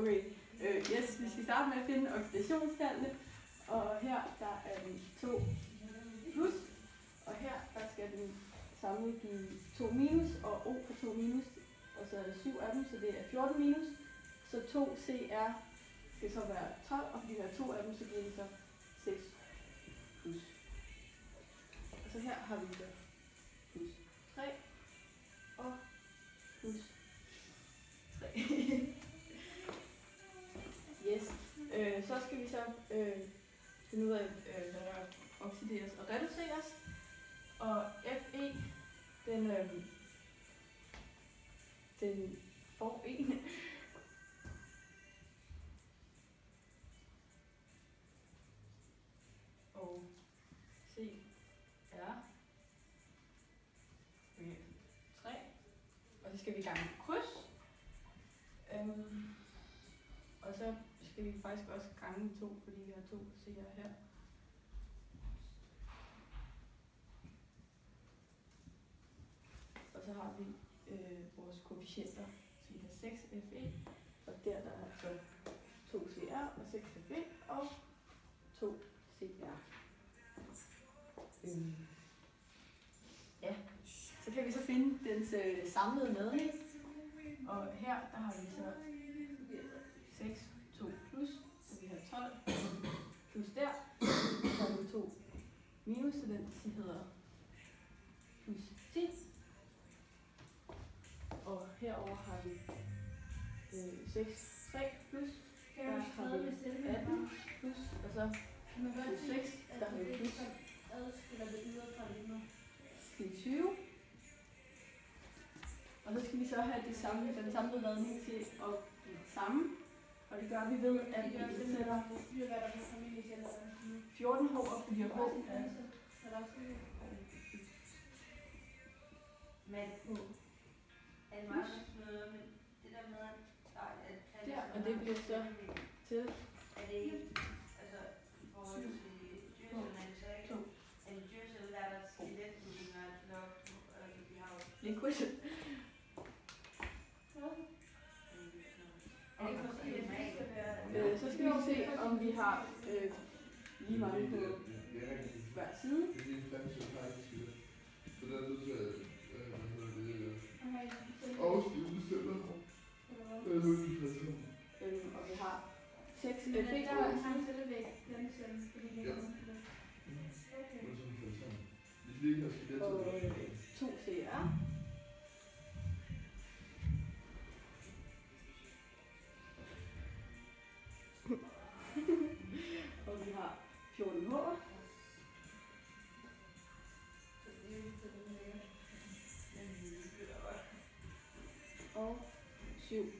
Okay, yes, vi skal starte med at finde oxidationstallene. Og her, der er den 2 plus. Og her, der skal den samlet give 2 minus, og O for 2 minus. Og så er der 7 af dem, så det er 14 minus. Så 2CR skal så være 12, og fordi der er 2 af dem, så giver det så 6 plus. Og så her har vi så plus 3 og plus 3. Yes. Så skal vi så finde ud af, hvad der oxideres og reduceres. Og Fe, den får 1. Og CR med 3. Og så skal vi gange kryds. Og så skal vi faktisk også gange 2, fordi vi har 2 CR her. Og så har vi vores koefficienter, så vi har 6 Fe, og der er så 2 CR og 6 Fe og 2 CR. Ja, så kan vi så finde dens samlede ladning, og her der har vi så 6, 2 plus, så vi har 12 plus der, så har vi 2 minus, så den hedder plus 10. Og herover har vi 6, 3 plus, der har vi 18 plus, og så plus 6, der har vi plus 20. Og så skal vi så have den samlede ladning til at blive samme. Og det gør vi ved, at vi sætter 14 H og 4 H. Men en markedsmøde, men det der med, at der, og det bliver så til. Er det ikke, altså i forhold til dyrecellen, er det så ikke, er det dyrecellen, der er der skeletbygninger, vi har jo. Liquid. Så skal vi se, om vi har lige mange på hver side. Og vi har 6 Fe på hver side. Og 2 CR. Og vi har 14 H. Og 7